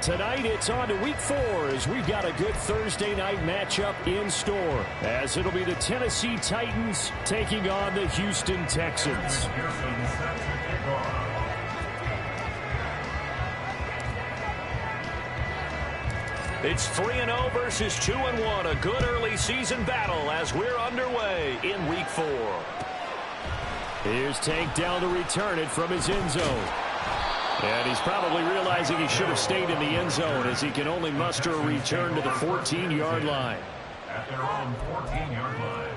Tonight, it's on to Week 4 as we've got a good Thursday night matchup in store, as it'll be the Tennessee Titans taking on the Houston Texans. It's 3-0 versus 2-1, a good early season battle as we're underway in Week 4. Here's Tank down to return it from his end zone. And he's probably realizing he should have stayed in the end zone as he can only muster a return to the 14-yard line. At their own 14-yard line.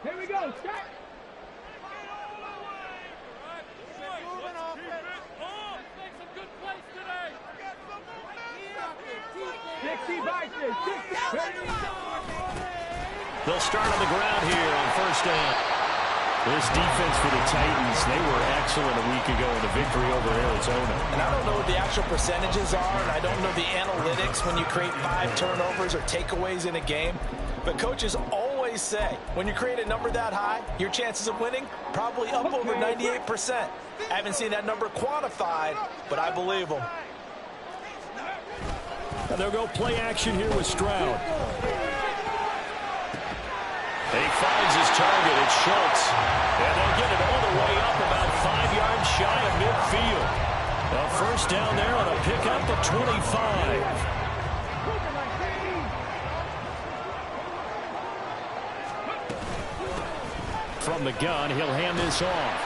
Here we go, start. They'll start on the ground here on first down. This defense for the Titans, they were excellent a week ago in the victory over Arizona. And I don't know what the actual percentages are, and I don't know the analytics when you create 5 turnovers or takeaways in a game. But coaches always say, when you create a number that high, your chances of winning probably up over 98%. I haven't seen that number quantified, but I believe them. And they'll go play action here with Stroud. He finds his target. It's Schultz. And they'll get it all the way up about 5 yards shy of midfield. A first down there on a pickup of 25. From the gun, he'll hand this off.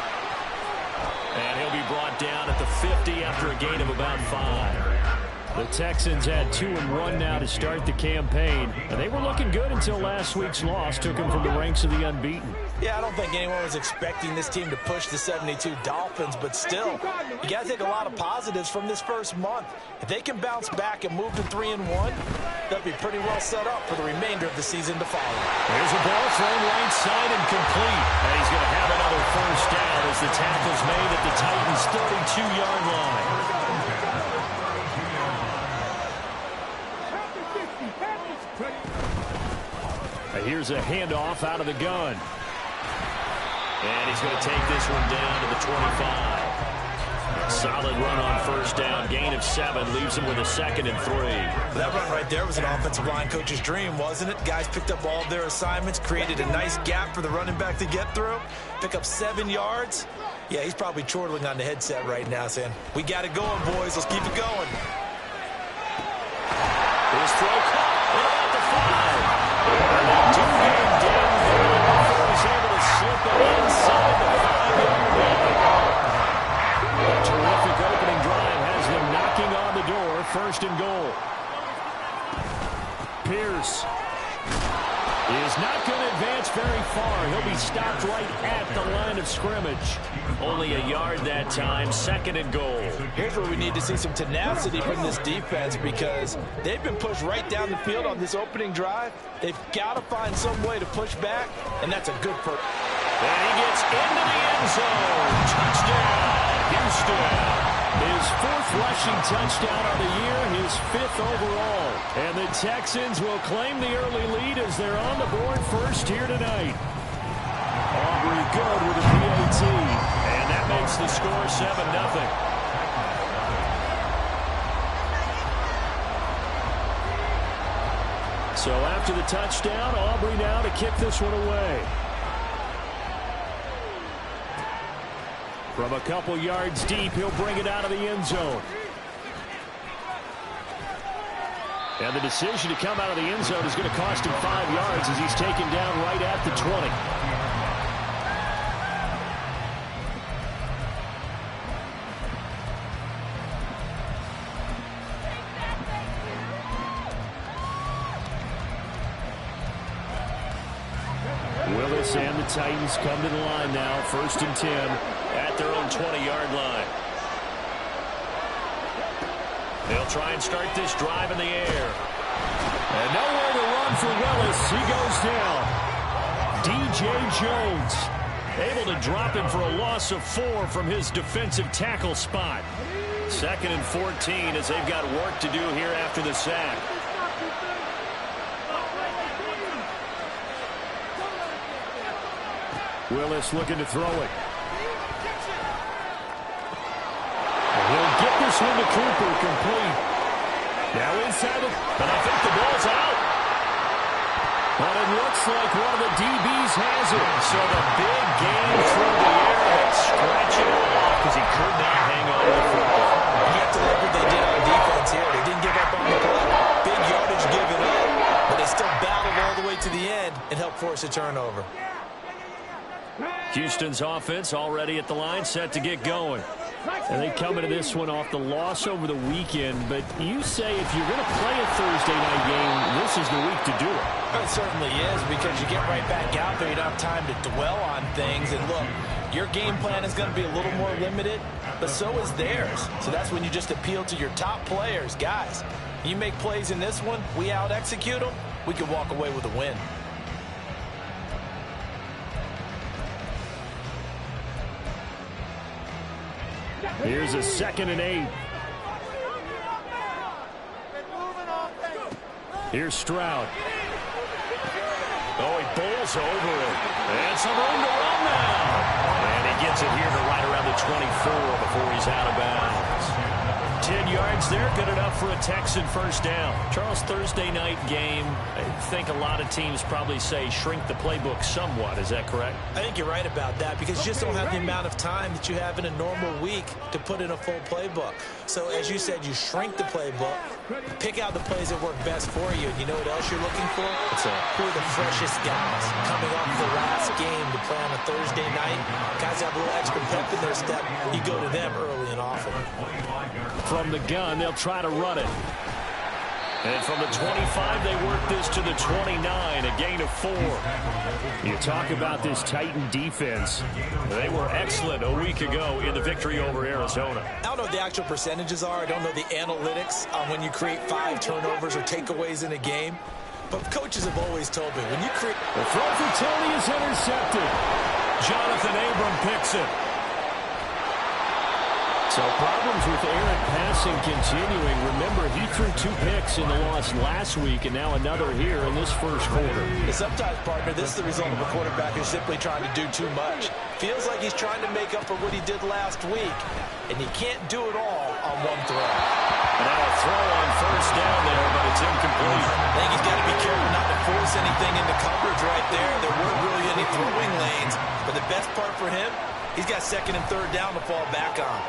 And he'll be brought down at the 50 after a gain of about 5. The Texans had 2-1 now to start the campaign, and they were looking good until last week's loss took them from the ranks of the unbeaten. Yeah, I don't think anyone was expecting this team to push the 72 Dolphins, but still, you got to take a lot of positives from this first month. If they can bounce back and move to 3-1, they'll be pretty well set up for the remainder of the season to follow. There's a ball thrown right side and complete. And he's going to have another first down as the tackle's made at the Titans' 32-yard line. Here's a handoff out of the gun. And he's going to take this one down to the 25. Solid run on first down. Gain of 7 leaves him with a 2nd and 3. That run right there was an offensive line coach's dream, wasn't it? Guys picked up all of their assignments, created a nice gap for the running back to get through, pick up 7 yards. Yeah, he's probably chortling on the headset right now saying, we got it going, boys. Let's keep it going. His throw caught at the 5. And that 2-game down before he's able to slip it inside the 5-yard line. A terrific opening drive has them knocking on the door. 1st and goal. Pierce is not going to advance very far. He'll be stopped right at the line of scrimmage. Only a yard that time. 2nd and goal. Here's where we need to see some tenacity from this defense because they've been pushed right down the field on this opening drive. They've got to find some way to push back, and that's a good first. And he gets into the end zone. Touchdown, Houston. His 4th rushing touchdown of the year, his 5th overall. And the Texans will claim the early lead as they're on the board first here tonight. Aubrey good with a PAT. And that makes the score 7-0. So after the touchdown, Aubrey now to kick this one away. From a couple yards deep, he'll bring it out of the end zone. And the decision to come out of the end zone is going to cost him 5 yards as he's taken down right at the 20. Willis and the Titans come to the line now. 1st and 10 at their own 20-yard line. They'll try and start this drive in the air. And nowhere to run for Willis. He goes down. D.J. Jones Able to drop him for a loss of 4 from his defensive tackle spot. 2nd and 14 as they've got work to do here after the sack. Willis looking to throw it. He'll get this one to Cooper, complete. Now inside it, but I think the ball's out. But it looks like one of the DBs has it. So the big game through the air and scratch it off because he could not hang on to the football. You have to like what they did on defense here. They didn't give up on the play. Big yardage given up, but they still battled all the way to the end and helped force a turnover. Houston's offense already at the line, set to get going. And they come into this one off the loss over the weekend. But you say if you're going to play a Thursday night game, this is the week to do it. It certainly is, because you get right back out there. You don't have time to dwell on things. And look, your game plan is going to be a little more limited, but so is theirs. So that's when you just appeal to your top players. Guys, you make plays in this one, we out-execute them, we can walk away with a win. Here's a 2nd and 8. Here's Stroud. Oh, he bowls over it. And some room to run now. And he gets it here to right around the 24 before he's out of bounds. 10 yards there, good enough for a Texan first down. Charles, Thursday night game, I think a lot of teams probably say shrink the playbook somewhat. Is that correct? I think you're right about that, because you just don't have the amount of time that you have in a normal week to put in a full playbook. So as you said, you shrink the playbook, pick out the plays that work best for you. And you know what else you're looking for? Who are the freshest guys coming off the last game to play on a Thursday night? Guys have a little extra pep in their step. You go to them early and often. From the gun, they'll try to run it. And from the 25, they work this to the 29, a gain of 4. You talk about this Titan defense. They were excellent a week ago in the victory over Arizona. I don't know what the actual percentages are. I don't know the analytics on when you create 5 turnovers or takeaways in a game. But coaches have always told me, when you create... The throw for Tony is intercepted. Jonathan Abram picks it. So problems with errant passing continuing. Remember, he threw 2 picks in the loss last week, and now another here in this first quarter. Sometimes, partner, this is the result of a quarterback who's simply trying to do too much. Feels like he's trying to make up for what he did last week, and he can't do it all on one throw. And now a throw on first down there, but it's incomplete. I think he's got to be careful not to force anything into coverage right there. There weren't really any throwing lanes, but the best part for him, he's got 2nd and 3rd down to fall back on.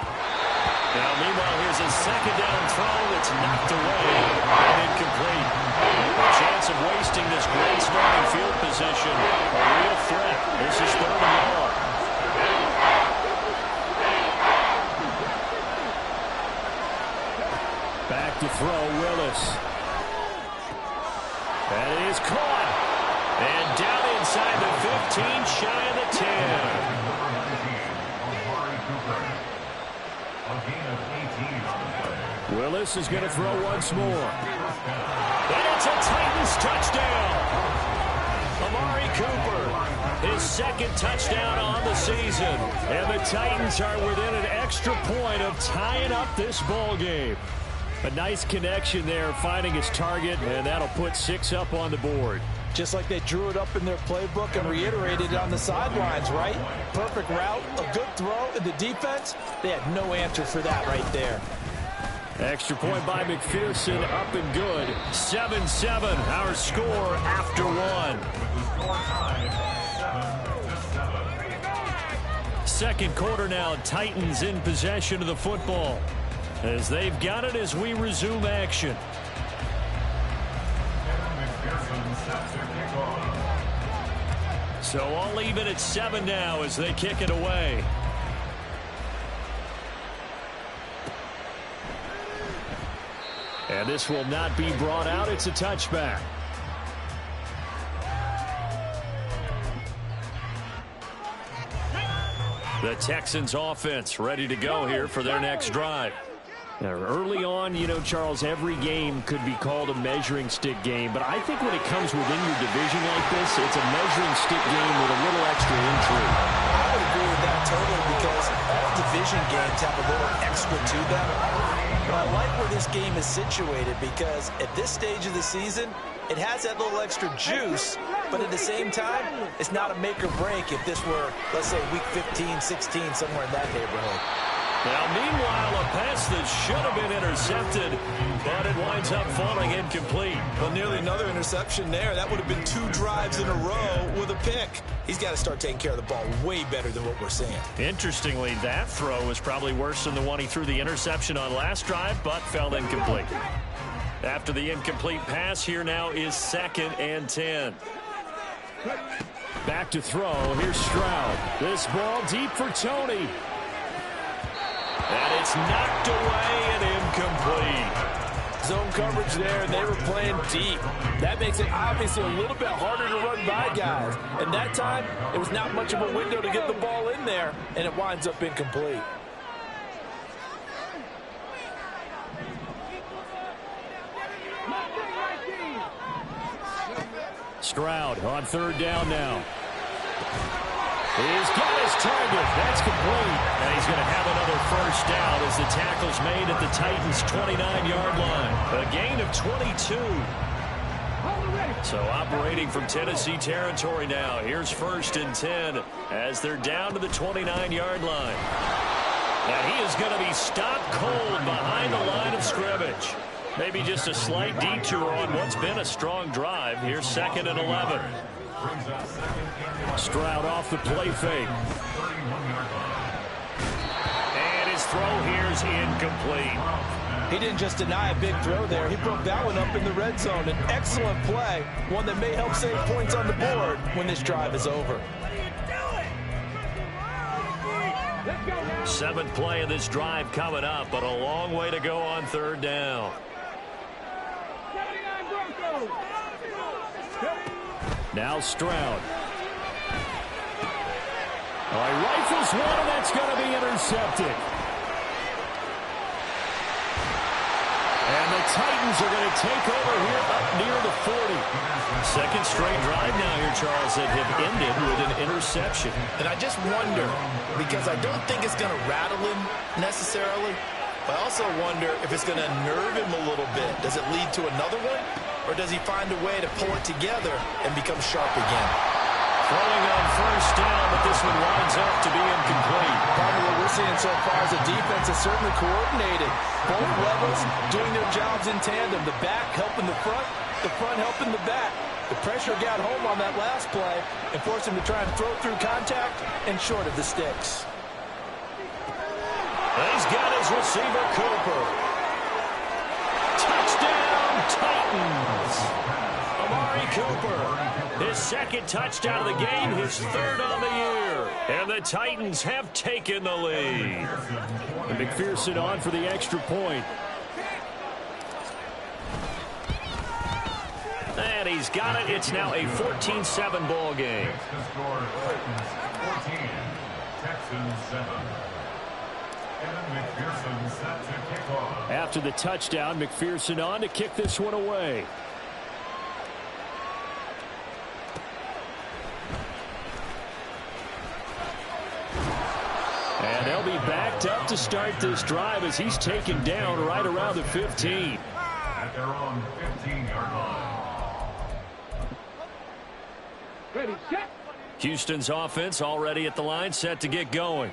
Now, meanwhile, here's a 2nd down throw that's knocked away and incomplete. A chance of wasting this great starting field position. A real threat. This is 3rd and long. Back to throw, Willis. And it is caught. And down inside the 15, shy of the 10. Willis is going to throw once more. And it's a Titans touchdown. Amari Cooper, his 2nd touchdown on the season. And the Titans are within an extra point of tying up this ball game. A nice connection there, finding his target, and that'll put 6 up on the board. Just like they drew it up in their playbook and reiterated it on the sidelines, right? Perfect route, a good throw, and the defense, they had no answer for that right there. Extra point by McPherson, up and good. 7-7, our score after 1. 2nd quarter now, Titans in possession of the football, as they've got it as we resume action. So all even at 7 now as they kick it away. And this will not be brought out. It's a touchback. The Texans offense ready to go here for their next drive. Now, early on, you know, Charles, every game could be called a measuring stick game. But I think when it comes within your division like this, it's a measuring stick game with a little extra intrigue. would agree with that totally because all division games have a little extra to them. But I like where this game is situated because at this stage of the season, it has that little extra juice, but at the same time, it's not a make or break if this were, let's say, week 15, 16, somewhere in that neighborhood. Now, meanwhile, a pass that should have been intercepted, but it winds up falling incomplete. Well, nearly another interception there. That would have been 2 drives in a row with a pick. He's got to start taking care of the ball way better than what we're seeing. Interestingly, that throw was probably worse than the one he threw the interception on last drive, but fell incomplete. After the incomplete pass, here now is 2nd and 10. Back to throw. Here's Stroud. This ball deep for Tony. And it's knocked away and incomplete. Zone coverage there, and they were playing deep. That makes it obviously a little bit harder to run by guys. And that time, it was not much of a window to get the ball in there, and it winds up incomplete. Stroud on 3rd down now. He's got his target. That's complete. And he's going to have another 1st down as the tackle's made at the Titans' 29-yard line. A gain of 22. So operating from Tennessee territory now. Here's 1st and 10 as they're down to the 29-yard line. And he is going to be stopped cold behind the line of scrimmage. Maybe just a slight detour on what's been a strong drive. Here's 2nd and 11. Stroud off the play fake. And his throw here's incomplete. He didn't just deny a big throw there. He broke that one up in the red zone. An excellent play, one that may help save points on the board when this drive is over. 7th play of this drive coming up, but a long way to go on 3rd down. Now Stroud. Oh, he rifles one, and that's going to be intercepted. And the Titans are going to take over here up near the 40. 2nd straight drive now here, Charles, that have ended with an interception. And I just wonder, because I don't think it's going to rattle him necessarily, but I also wonder if it's going to nerve him a little bit. Does it lead to another one? Or does he find a way to pull it together and become sharp again? Throwing on 1st down, but this one winds up to be incomplete. Probably what we're seeing so far is the defense is certainly coordinated. Both levels doing their jobs in tandem. The back helping the front helping the back. The pressure got home on that last play and forced him to try and throw through contact and short of the sticks. He's got his receiver, Cooper. Touchdown, Titans. Amari Cooper, his 2nd touchdown of the game, his 3rd on the year. And the Titans have taken the lead. And McPherson on for the extra point. And he's got it. It's now a 14-7 ball game. After the touchdown, McPherson on to kick this one away. And they'll be backed up to start this drive as he's taken down right around the 15. At their own 15-yard line. Ready, set. Houston's offense already at the line, set to get going.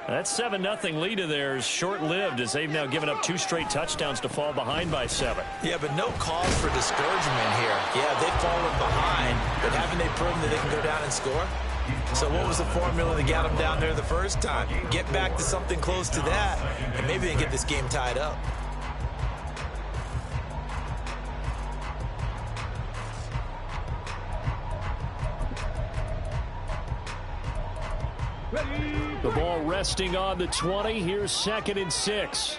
That 7-0 lead of theirs is short-lived as they've now given up 2 straight touchdowns to fall behind by 7. Yeah, but no cause for discouragement here. Yeah, they've fallen behind, but haven't they proven that they can go down and score? So what was the formula that got them down there the first time? Get back to something close to that, and maybe they get this game tied up. The ball resting on the 20. Here's 2nd and 6.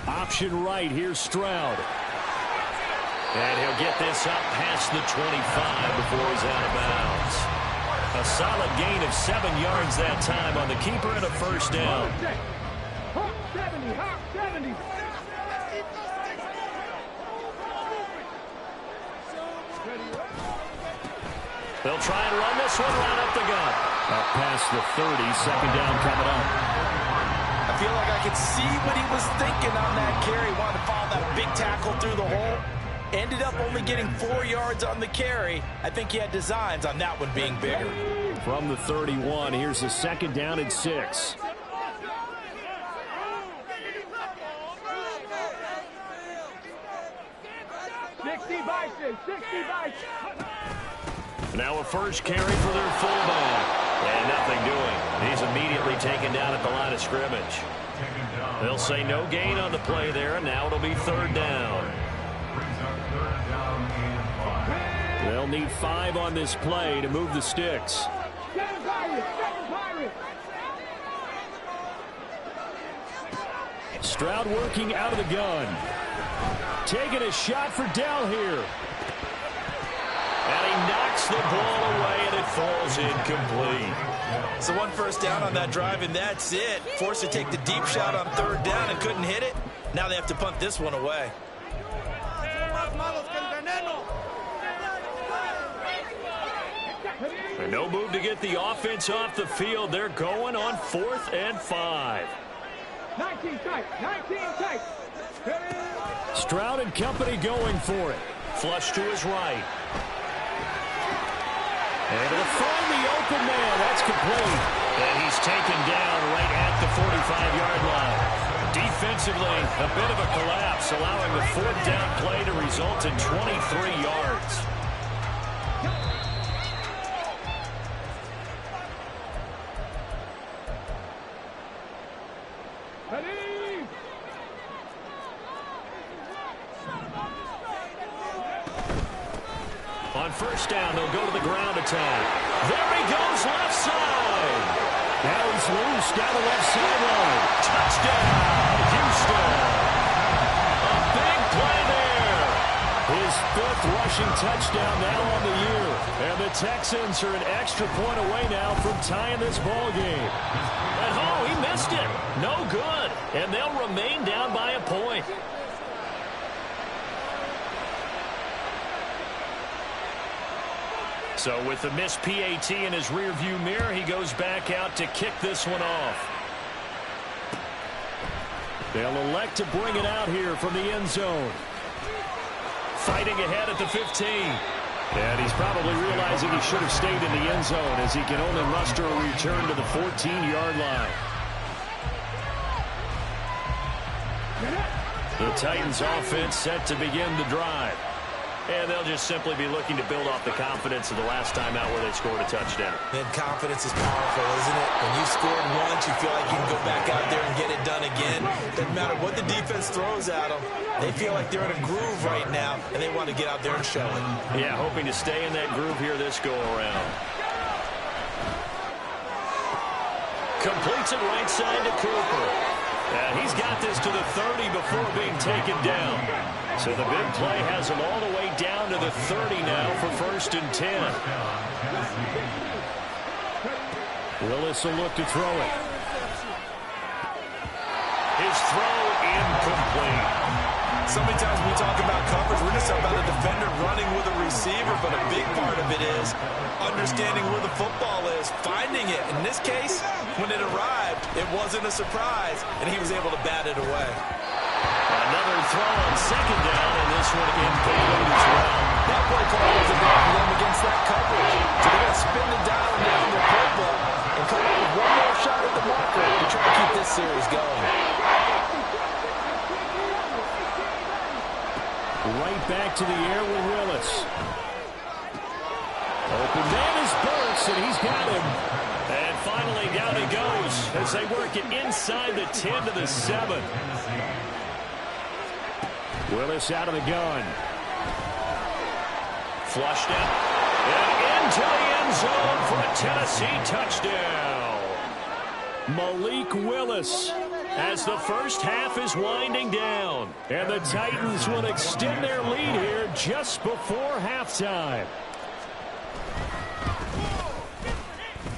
Option right. Here's Stroud. And he'll get this up past the 25 before he's out of bounds. A solid gain of 7 yards that time on the keeper and a 1st down. Hawk 70, Hawk 70. They'll try and run this one right up the gut. Up past the 30, second down coming up. I feel like I could see what he was thinking on that carry. Wanted to follow that big tackle through the hole. Ended up only getting 4 yards on the carry. I think he had designs on that one being bigger. From the 31, here's the second down and 6. Now a first carry for their fullback. And nothing doing. He's immediately taken down at the line of scrimmage. They'll say no gain on the play there, and now it'll be third down. They'll need 5 on this play to move the sticks. Stroud working out of the gun. Taking a shot for Dell here. And he knocks the ball away, and it falls incomplete. So one first down on that drive, and that's it. Forced to take the deep shot on third down and couldn't hit it. Now they have to punt this one away. And no move to get the offense off the field. They're going on 4th and 5. 19 tight, 19 tight. Stroud and company going for it. Flush to his right. Able to find the open man. That's complete. And he's taken down right at the 45-yard line. Defensively, a bit of a collapse, allowing the 4th down play to result in 23 yards. On first down, they'll go to the ground attack. There he goes, left side. Now he's loose down the left sideline. Touchdown, Houston. A big play there. His 5th rushing touchdown now on the year. And the Texans are an extra point away now from tying this ball game. And oh, he missed it. No good. And they'll remain down by a point. So with the missed PAT in his rearview mirror, he goes back out to kick this one off. They'll elect to bring it out here from the end zone. Fighting ahead at the 15. And he's probably realizing he should have stayed in the end zone as he can only muster a return to the 14-yard line. The Titans offense set to begin the drive. And they'll just simply be looking to build off the confidence of the last time out where they scored a touchdown. And confidence is powerful, isn't it? When you scored once, you feel like you can go back out there and get it done again. Doesn't matter what the defense throws at them. They feel like they're in a groove right now, and they want to get out there and show it. Yeah, hoping to stay in that groove here this go-around. Completes it right side to Cooper. And he's got this to the 30 before being taken down. So the big play has him all the way down to the 30 now for 1st and 10. Willis will look to throw it. His throw incomplete. So many times we talk about coverage, we're just about a defender running with a receiver, but a big part of it is understanding where the football is, finding it. In this case, when it arrived, it wasn't a surprise, and he was able to bat it away. Another throw on second down, and this one incomplete as well. That play call was a big for them against that coverage. So they're going to spin the dial down their playbook and come up with one more shot at the marker to try to keep this series going. Right back to the air with Willis. Open man is Burks, and he's got him. And finally down he goes as they work it inside the 10 to the 7. Willis out of the gun. Flushed out. And into the end zone for a Tennessee touchdown. Malik Willis as the first half is winding down. And the Titans will extend their lead here just before halftime.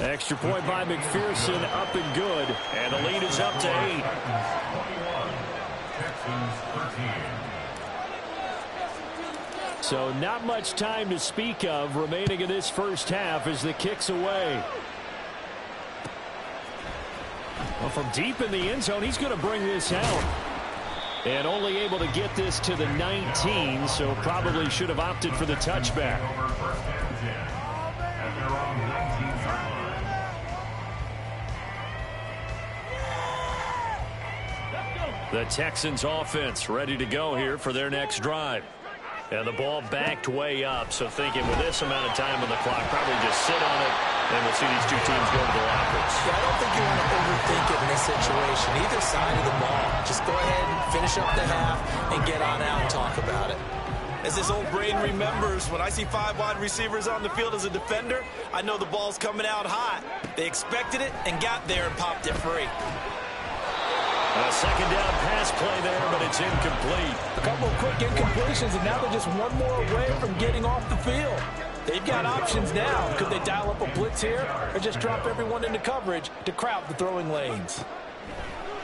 Extra point by McPherson, up and good. And the lead is up to 8. Texans 13. So not much time to speak of remaining in this first half as the kick's away. Well, from deep in the end zone, he's going to bring this out. And only able to get this to the 19, so probably should have opted for the touchback. The Texans offense ready to go here for their next drive. And the ball backed way up, so thinking with this amount of time on the clock, probably just sit on it, and we'll see these two teams go to the lockers. Yeah, I don't think you want to overthink it in this situation. Either side of the ball, just go ahead and finish up the half and get on out and talk about it. As this old brain remembers, when I see 5 wide receivers on the field as a defender, I know the ball's coming out hot. They expected it and got there and popped it free. A second down pass play there, but it's incomplete. A couple of quick incompletions, and now they're just one more away from getting off the field. They've got options now. Could they dial up a blitz here or just drop everyone into coverage to crowd the throwing lanes?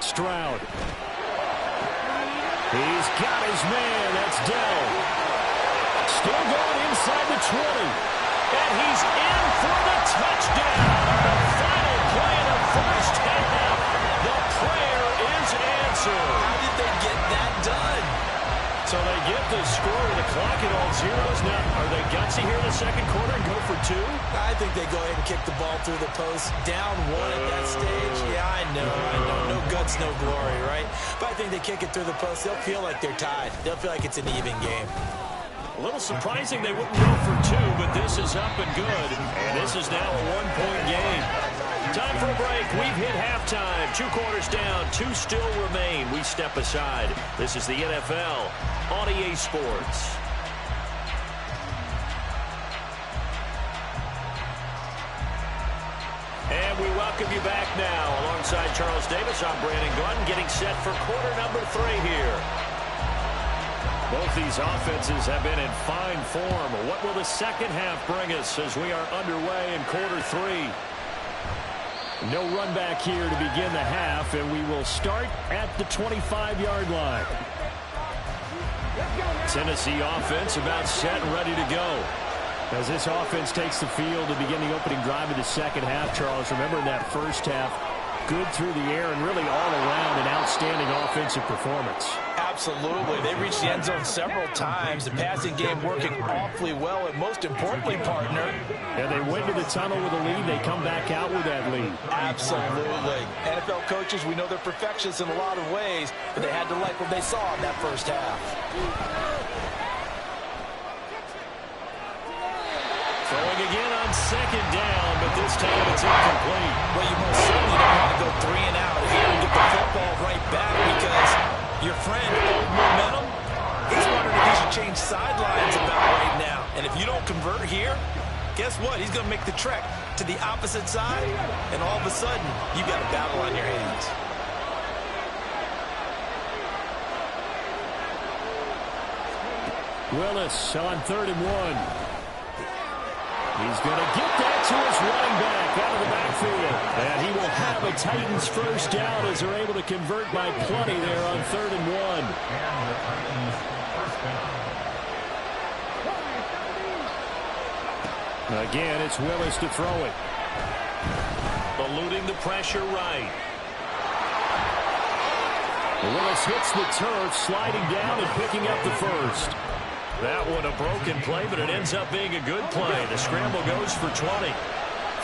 Stroud. He's got his man. That's Dell. Still going inside the 20. And he's in for the touchdown. The final play of the first half. The prayer is answered. How did they get that done? So they get the score with the clock at all zeros. Now, are they gutsy here in the second quarter and go for 2? I think they go ahead and kick the ball through the post. Down 1 at that stage. Yeah, I know. No guts, no glory, right? But I think they kick it through the post. They'll feel like they're tied. They'll feel like it's an even game. A little surprising they wouldn't go for 2, but this is up and good. And this is now a 1-point game. Time for a break. We've hit halftime. 2 quarters down. 2 still remain. We step aside. This is the NFL on EA Sports. And we welcome you back now. Alongside Charles Davis, I'm Brandon Gunn, getting set for quarter number 3 here. Both these offenses have been in fine form. What will the second half bring us as we are underway in quarter 3? No run back here to begin the half, and we will start at the 25-yard line. Tennessee offense about set and ready to go. As this offense takes the field to begin the opening drive of the second half, Charles, remember in that first half, good through the air and really all around an outstanding offensive performance. Absolutely. They reached the end zone several times. The passing game working awfully well, and most importantly, partner. And they went to the tunnel with a lead. They come back out with that lead. Absolutely. NFL coaches, we know they're perfectionists in a lot of ways, but they had to like what they saw in that first half. Throwing again on second down, but this time it's incomplete. Well, you most certainly don't want to go 3 and out here and get the football right back because your friend, old momentum, he's wondering if he should change sidelines about right now. And if you don't convert here, guess what? He's going to make the trek to the opposite side, and all of a sudden, you've got a battle on your hands. Willis on 3rd and 1. He's going to get that to his running back out of the backfield. And he will have a Titans first down as they're able to convert by plenty there on 3rd and 1. Again, it's Willis to throw it. Eluding the pressure right. Willis hits the turf, sliding down and picking up the first. That one a broken play, but it ends up being a good play. The scramble goes for 20.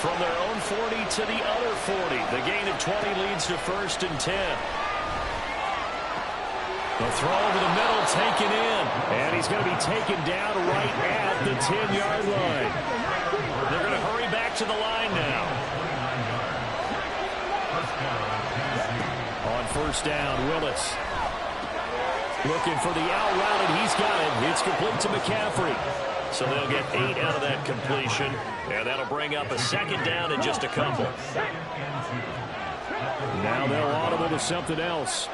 From their own 40 to the other 40. The gain of 20 leads to 1st and 10. The throw over the middle taken in. And he's going to be taken down right at the 10-yard line. They're going to hurry back to the line now. On 1st down, Willis. Looking for the out route, and he's got it. It's complete to McCaffrey. So they'll get 8 out of that completion, and that'll bring up a 2nd down in just a couple. Now they'll audible to something else.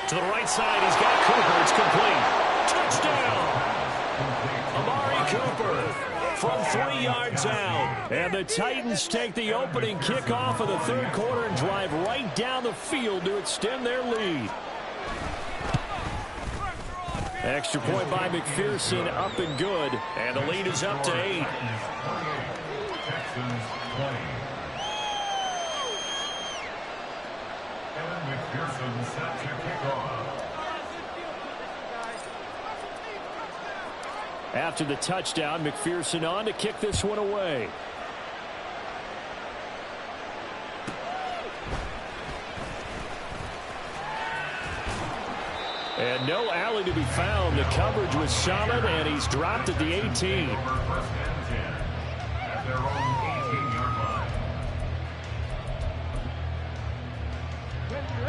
To the right side, he's got Cooper. It's complete. Touchdown! Amari Cooper from 3 yards out. And the Titans take the opening kickoff of the 3rd quarter and drive right down the field to extend their lead. Extra point by McPherson, up and good. And the lead is up to 8. Texans 20. And McPherson set to kick off. After the touchdown, McPherson on to kick this one away. And no alley to be found. The coverage was solid, and he's dropped at the 18. First and 10 at their own 18-yard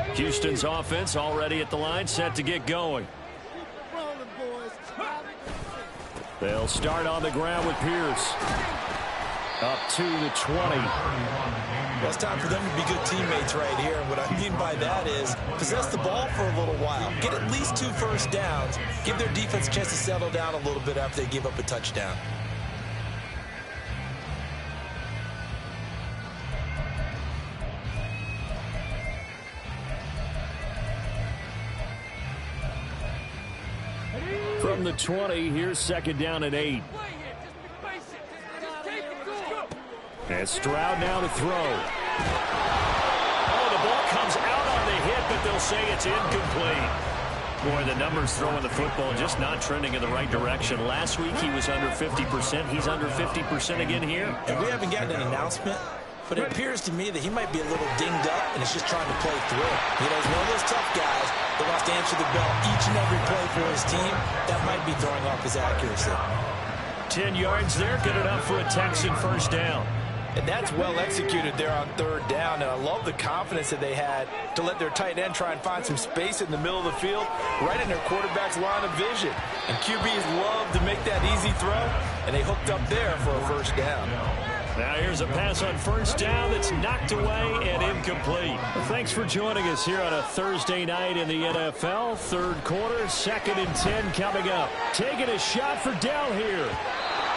line. Houston's offense already at the line, set to get going. They'll start on the ground with Pierce. Up to the 20. Well, it's time for them to be good teammates right here. And what I mean by that is possess the ball for a little while. Get at least 2 first downs. Give their defense a chance to settle down a little bit after they give up a touchdown. From the 20, here's second down and 8. And Stroud now to throw. Oh, the ball comes out on the hit, but they'll say it's incomplete. Boy, the numbers throwing the football just not trending in the right direction. Last week he was under 50%. He's under 50% again here. And we haven't gotten an announcement, but it appears to me that he might be a little dinged up and is just trying to play through. You know, he's one of those tough guys that wants to answer the bell each and every play for his team. That might be throwing off his accuracy. 10 yards there, good enough for a Texan first down. And that's well executed there on third down. And I love the confidence that they had to let their tight end try and find some space in the middle of the field, right in their quarterback's line of vision. And QBs love to make that easy throw, and they hooked up there for a first down. Now here's a pass on first down that's knocked away and incomplete. Well, thanks for joining us here on a Thursday night in the NFL. Third quarter, 2nd and 10 coming up. Taking a shot for Dell here.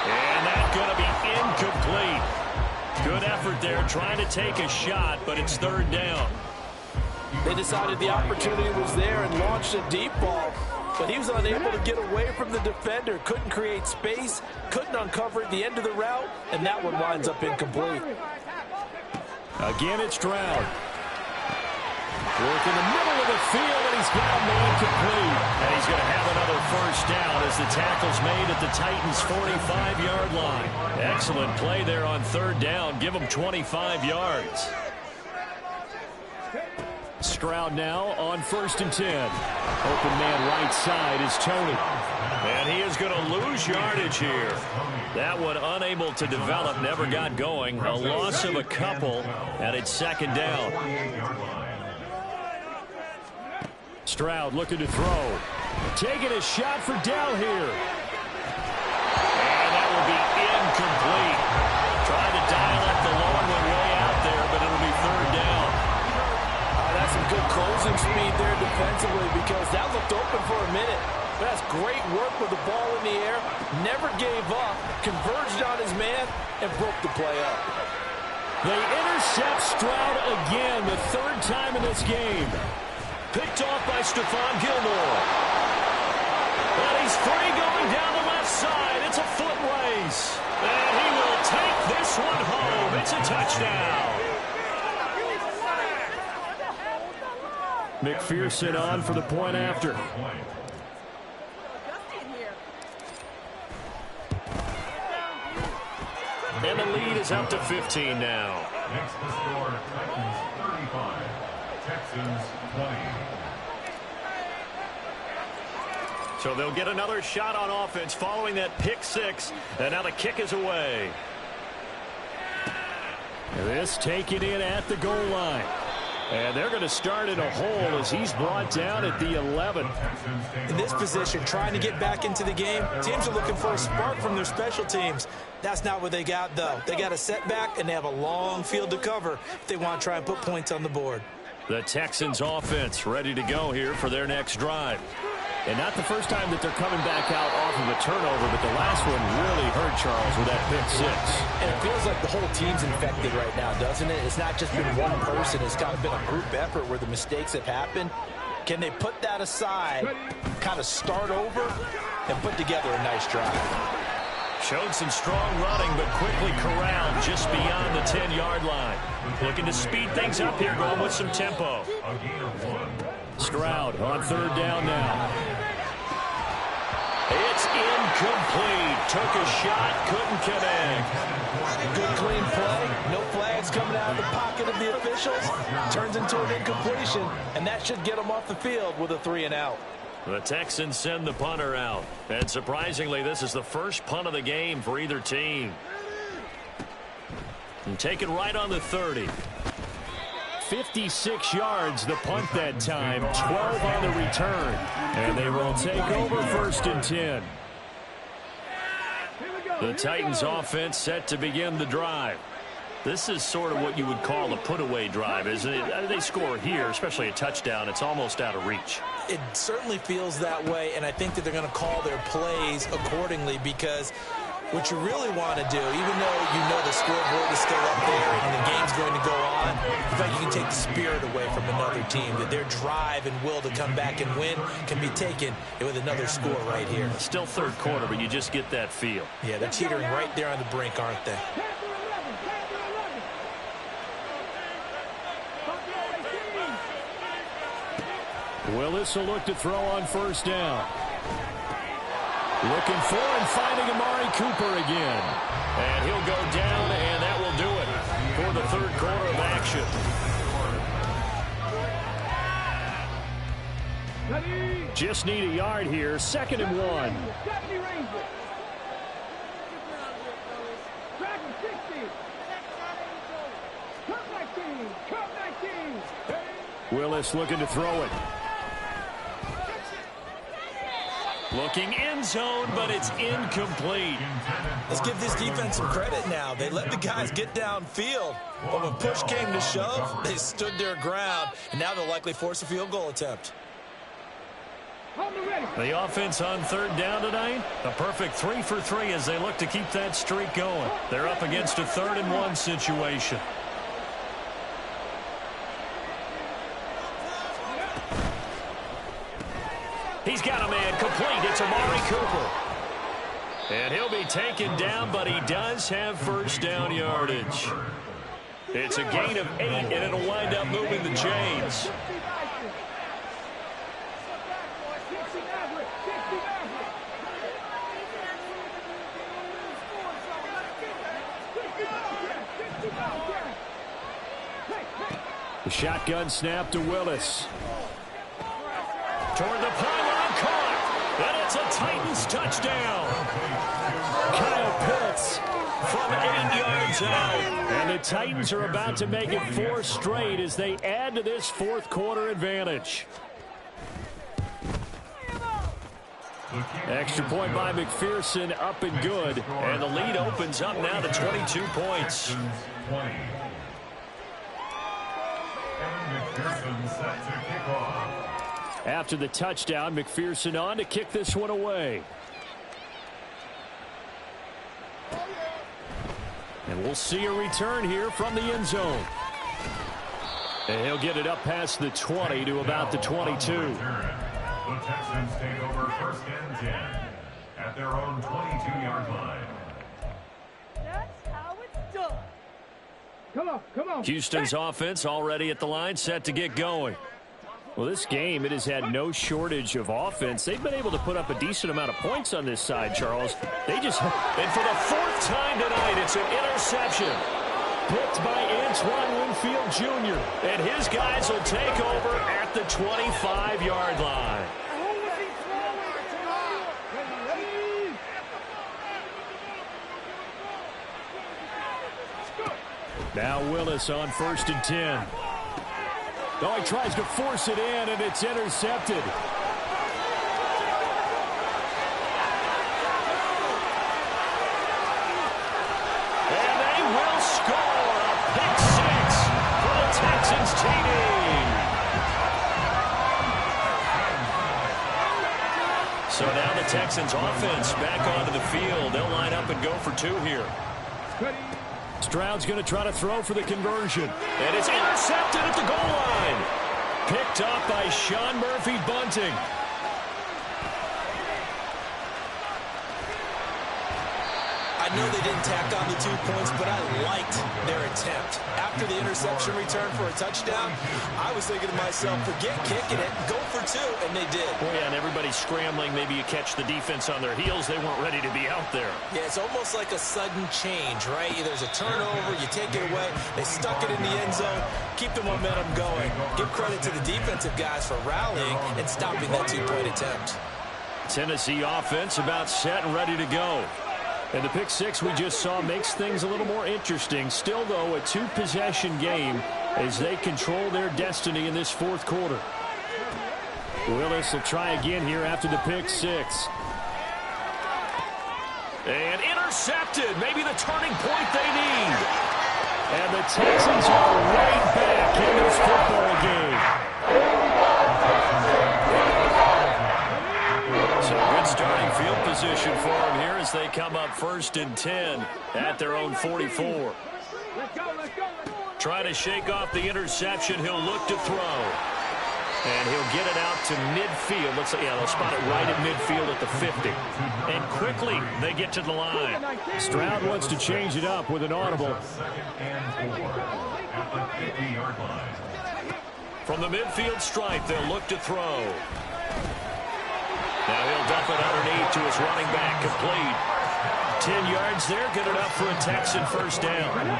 And that's going to be incomplete. Good effort there trying to take a shot, but it's third down. They decided the opportunity was there and launched a deep ball, but he was unable to get away from the defender, couldn't create space, couldn't uncover at the end of the route, and that one winds up incomplete. Again, it's Stroud. Work in the middle of the field, and he's got a man complete. And he's going to have another first down as the tackle's made at the Titans' 45-yard line. Excellent play there on third down. Give him 25 yards. Stroud now on 1st and 10. Open man right side is Tony. And he is going to lose yardage here. That one unable to develop, never got going. A loss of a couple, and it's second down. Stroud looking to throw. Taking a shot for Dell here. And that will be incomplete. Trying to dial up the long one way out there, but it'll be third down. That's some good closing speed there defensively because that looked open for a minute. But that's great work with the ball in the air. Never gave up. Converged on his man and broke the play up. They intercept Stroud again, the third time in this game. Picked off by Stephon Gilmore. And he's free going down the left side. It's a foot race. And he will take this one home. It's a touchdown. McPherson on for the point after. And the lead is up to 15 now. Makes the score Titans 35, Texans 20. So they'll get another shot on offense following that pick six. And now the kick is away. This taken in at the goal line. And they're going to start in a hole as he's brought down at the 11. In this position, trying to get back into the game, teams are looking for a spark from their special teams. That's not what they got, though. They got a setback, and they have a long field to cover if they want to try and put points on the board. The Texans offense ready to go here for their next drive. And not the first time that they're coming back out off of a turnover, but the last one really hurt Charles with that pick six. And it feels like the whole team's infected right now, doesn't it? It's not just been one person. It's kind of been a group effort where the mistakes have happened. Can they put that aside, kind of start over, and put together a nice drive? Showed some strong running, but quickly corralled just beyond the 10-yard line. Looking to speed things up here, going with some tempo. Stroud on third down now. It's incomplete. Took a shot, couldn't connect. Good clean play. No flags coming out of the pocket of the officials. Turns into an incompletion, and that should get them off the field with a 3-and-out. The Texans send the punter out. And surprisingly, this is the first punt of the game for either team. And taken right on the 30. 56 yards the punt that time. 12 on the return. And they will take over 1st and 10. The Titans offense set to begin the drive. This is sort of what you would call a put-away drive, isn't it? They score here, especially a touchdown. It's almost out of reach. It certainly feels that way, and I think that they're going to call their plays accordingly, because what you really want to do, even though you know the scoreboard is still up there and the game's going to go on, in fact, you can take the spirit away from another team, that their drive and will to come back and win can be taken with another score right here. Still third quarter, but you just get that feel. Yeah, they're teetering right there on the brink, aren't they? Willis will look to throw on 1st down. Looking for and finding Amari Cooper again. And he'll go down, and that will do it for the third quarter of action. Just need a yard here. 2nd and 1. Willis looking to throw it. Looking end zone, but it's incomplete. Let's give this defense some credit now. They let the guys get downfield, but when push came to shove, they stood their ground, and now they'll likely force a field goal attempt. The offense on 3rd down tonight, a perfect 3 for 3 as they look to keep that streak going. They're up against a 3rd and 1 situation. He's got a man complete. It's Amari Cooper. And he'll be taken down, but he does have 1st down yardage. It's a gain of 8, and it'll wind up moving the chains. The shotgun snap to Willis. Toward the pylon, caught. And it's a Titans touchdown. Kyle Pitts from 8 yards out. And the Titans are about to make it 4 straight as they add to this 4th quarter advantage. Extra point by McPherson, up and good. And the lead opens up now to 22 points. After the touchdown, McPherson on to kick this one away. And we'll see a return here from the end zone. And he'll get it up past the 20 to about the 22. The Texans take over 1st and 10 at their own 22-yard line. That's how it's done. Come on, come on. Houston's offense already at the line, set to get going. Well, this game, it has had no shortage of offense. They've been able to put up a decent amount of points on this side, Charles. And for the 4th time tonight, it's an interception. Picked by Antoine Winfield Jr. And his guys will take over at the 25-yard line. Now Willis on 1st and 10. Oh, he tries to force it in, and it's intercepted. And they will score a pick 6 for the Texans team. So now the Texans offense back onto the field. They'll line up and go for 2 here. Stroud's going to try to throw for the conversion. And it's intercepted at the goal line. Picked up by Sean Murphy-Bunting. I know they didn't tack on the 2 points, but I liked their attempt. After the interception return for a touchdown, I was thinking to myself, forget kicking it, go for 2, and they did. Oh, yeah, and everybody's scrambling. Maybe you catch the defense on their heels. They weren't ready to be out there. Yeah, it's almost like a sudden change, right? There's a turnover, you take it away, they stuck it in the end zone, keep the momentum going. Give credit to the defensive guys for rallying and stopping that 2-point attempt. Tennessee offense about set and ready to go. And the pick six we just saw makes things a little more interesting. Still, though, a 2-possession game as they control their destiny in this fourth quarter. Willis will try again here after the pick six. And intercepted. Maybe the turning point they need. And the Texans are right back in this football game. So good starting field position for them here as they come up 1st and 10 at their own 44. Trying to shake off the interception. He'll look to throw. And he'll get it out to midfield. Looks like, yeah, they'll spot it right at midfield at the 50. And quickly, they get to the line. Stroud wants to change it up with an audible. From the midfield stripe, they'll look to throw. Now he'll dump it underneath to his running back, complete. 10 yards there, good enough for a Texan first down.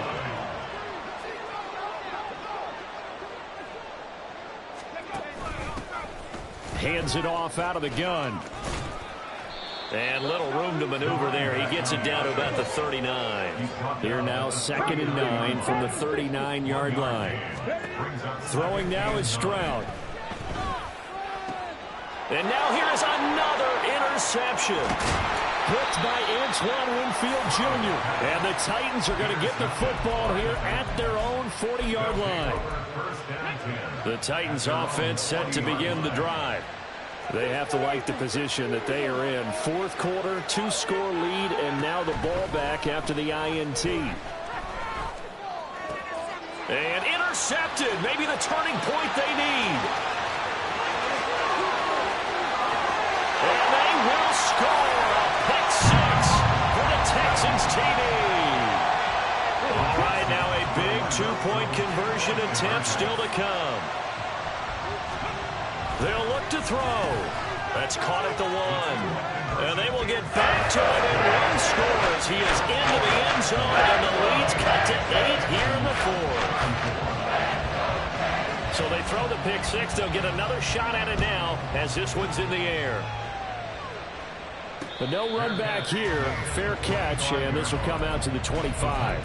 Hands it off out of the gun. And little room to maneuver there. He gets it down to about the 39. Here now 2nd and 9 from the 39-yard line. Throwing now is Stroud. And now here is another interception. Picked by Antoine Winfield Jr. And the Titans are going to get the football here at their own 40-yard line. The Titans offense set to begin the drive. They have to like the position that they are in. Fourth quarter, 2-score lead, and now the ball back after the INT. And intercepted. Maybe the turning point they need. And they will score a pick six for the Texans TD. All right, now a big 2-point conversion attempt still to come. They'll look to throw. That's caught at the 1. And they will get back to it, and one scores. He is into the end zone, and the lead's cut to 8 here in the 4th. So they throw the pick six. They'll get another shot at it now as this one's in the air. But no run back here. Fair catch, and this will come out to the 25.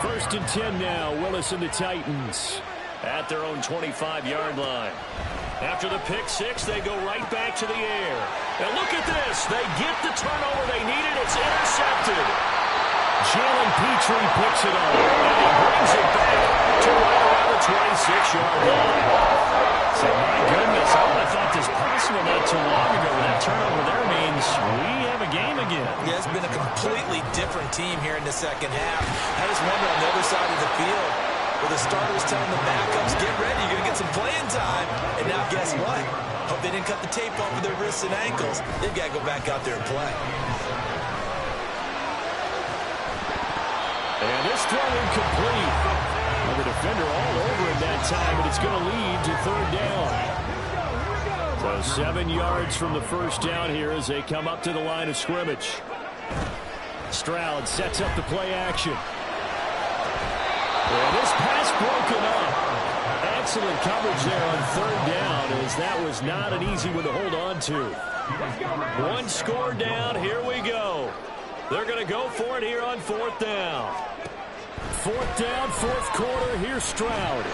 1st and 10 now. Willis and the Titans at their own 25-yard line. After the pick six, they go right back to the air. And look at this. They get the turnover they needed. It's intercepted. Jalen Petrie picks it up, and he brings it back to right around the 26-yard line. So, my goodness, I would have thought this possible not too long ago. That turnover there means we have a game again. Yeah, it's been a completely different team here in the second half. I just wonder on the other side of the field, where the starters telling the backups, get ready, you're going to get some playing time. And now guess what? Hope they didn't cut the tape off of their wrists and ankles. They've got to go back out there and play. And this throw incomplete. Well, the defender all over it that time, and it's going to lead to 3rd down. So 7 yards from the first down here as they come up to the line of scrimmage. Stroud sets up the play action. And this pass broken up. Excellent coverage there on 3rd down, as that was not an easy one to hold on to. One score down. Here we go. They're going to go for it here on 4th down. 4th down, 4th quarter. Here's Stroud.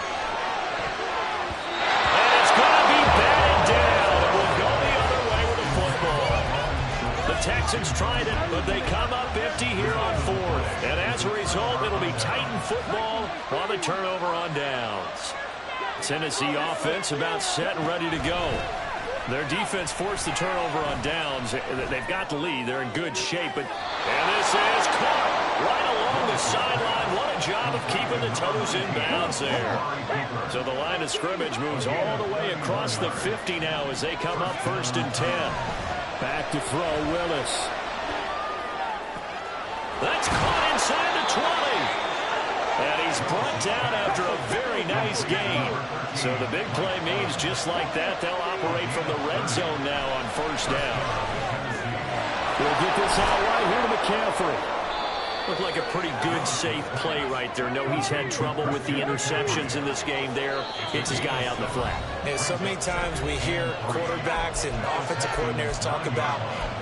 And it's going to be batted down. It will go the other way with the football. The Texans tried it, but they come up empty here on 4th. And as a result, it'll be Titan football on the turnover on downs. Tennessee offense about set and ready to go. Their defense forced the turnover on downs. They've got the lead. They're in good shape. And this is caught right along the sideline. What a job of keeping the toes in bounds there. So the line of scrimmage moves all the way across the 50 now as they come up 1st and 10. Back to throw, Willis. That's caught inside the 20. And he's brought down after a very nice gain. So the big play means just like that, they'll operate from the red zone now on 1st down. We'll get this out right here to McCaffrey. Looked like a pretty good, safe play right there. No, he's had trouble with the interceptions in this game there. Hits his guy out in the flat. Yeah, so many times we hear quarterbacks and offensive coordinators talk about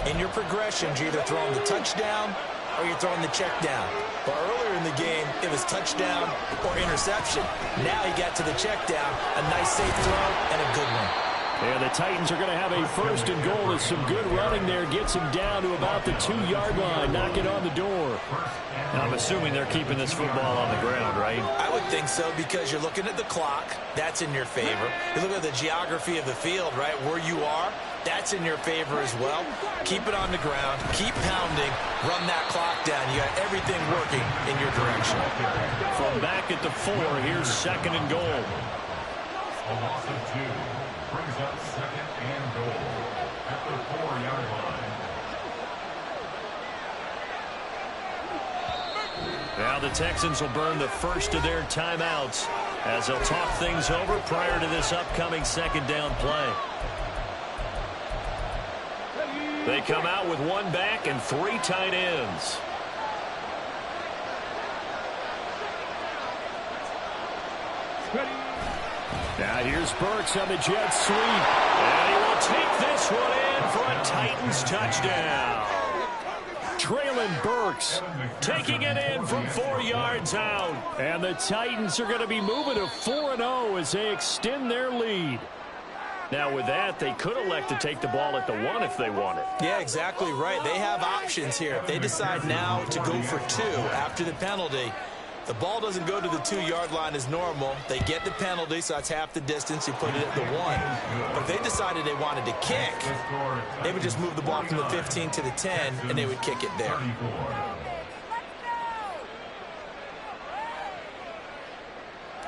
in your progressions, you're either throwing the touchdown or you're throwing the check down. But earlier in the game, it was touchdown or interception. Now he got to the check down, a nice safe throw, and a good one. And the Titans are going to have a 1st and goal as some good running there gets him down to about the 2-yard line, knocking on the door. I'm assuming they're keeping this football on the ground, right? I would think so because you're looking at the clock. That's in your favor. You look at the geography of the field, right, where you are. That's in your favor as well. Keep it on the ground. Keep pounding. Run that clock down. You got everything working in your direction. From back at the 4, here's 2nd and goal. A loss of 2 brings up 2nd and goal at the 4-yard line. Now the Texans will burn the first of their timeouts as they'll talk things over prior to this upcoming 2nd down play. They come out with 1 back and 3 tight ends. Now here's Burks on the jet sweep. And he will take this one in for a Titans touchdown. Traylon Burks Taking it in from 4 yards out. And the Titans are going to be moving to 4-0 as they extend their lead. Now with that, they could elect to take the ball at the 1 if they wanted. Yeah, exactly right. They have options here. If they decide now to go for 2 after the penalty, the ball doesn't go to the 2-yard line as normal. They get the penalty, so that's half the distance. You put it at the 1. But if they decided they wanted to kick, they would just move the ball from the 15 to the 10, and they would kick it there.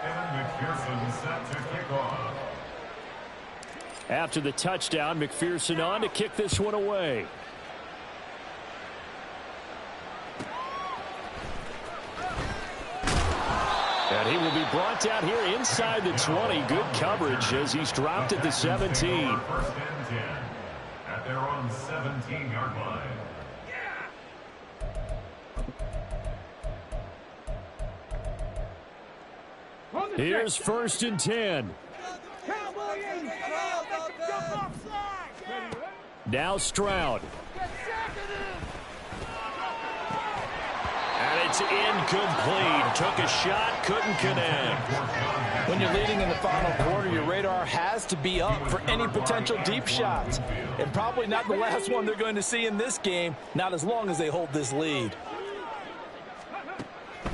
Evan McPherson set to kick off. After the touchdown, McPherson on to kick this one away. And he will be brought down here inside the 20. Good coverage as he's dropped at the 17. 1st and 10 at their own 17-yard line. Here's 1st and 10. Now Stroud. And it's incomplete. Took a shot, couldn't connect. When you're leading in the final quarter, your radar has to be up for any potential deep shots. And probably not the last one they're going to see in this game, not as long as they hold this lead.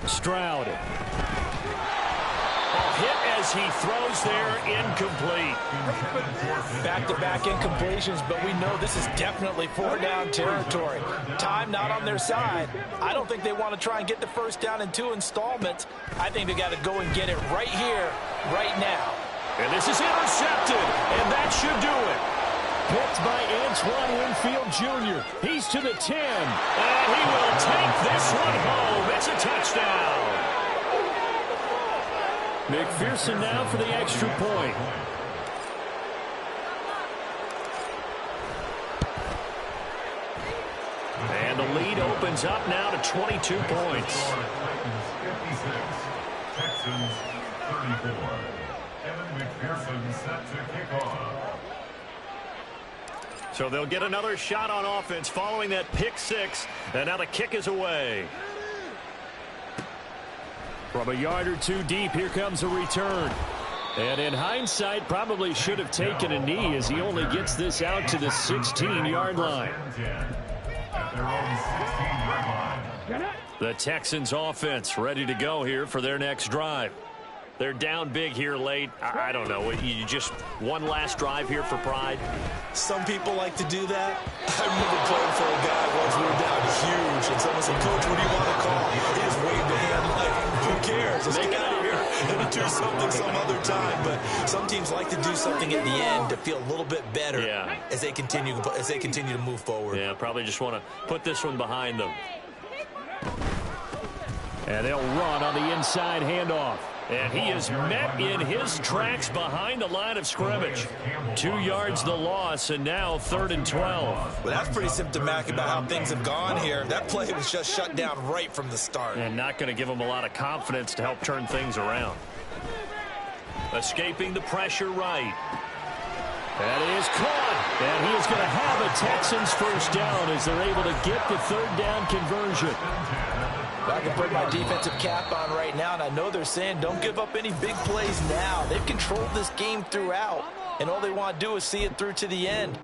Stroud. Hit as he throws there, incomplete. Back-to-back incompletions, but we know this is definitely 4-down territory. Time not on their side. I don't think they want to try and get the 1st down in 2 installments. I think they got to go and get it right here, right now. And this is intercepted, and that should do it. Picked by Antoine Winfield Jr. He's to the 10. And he will take this one home. It's a touchdown. McPherson now for the extra point. And the lead opens up now to 22 points. Texans 34. Evan McPherson set to kick off. So they'll get another shot on offense following that pick 6. And now the kick is away. From a yard or 2 deep, here comes a return. And in hindsight, probably should have taken a knee as he only gets this out to the 16-yard line. The Texans offense ready to go here for their next drive. They're down big here late. I don't know. You just one last drive here for pride? Some people like to do that. I remember playing for a guy once we were down huge, and someone said, "Coach, what do you want to call?" He just waved a hand like, "Who cares? Let's get out of here and do something some other time. But some teams like to do something at the end to feel a little bit better as they continue to move forward. Yeah, probably just want to put this one behind them. And they'll run on the inside handoff. And he is met in his tracks behind the line of scrimmage. 2 yards the loss, and now 3rd and 12. Well, that's pretty symptomatic about how things have gone here. That play was just shut down right from the start. And not going to give him a lot of confidence to help turn things around. Escaping the pressure right. That is caught. And he is going to have a Texans first down as they're able to get the 3rd down conversion. I can put my defensive cap on right now, and I know they're saying don't give up any big plays now. They've controlled this game throughout, and all they want to do is see it through to the end.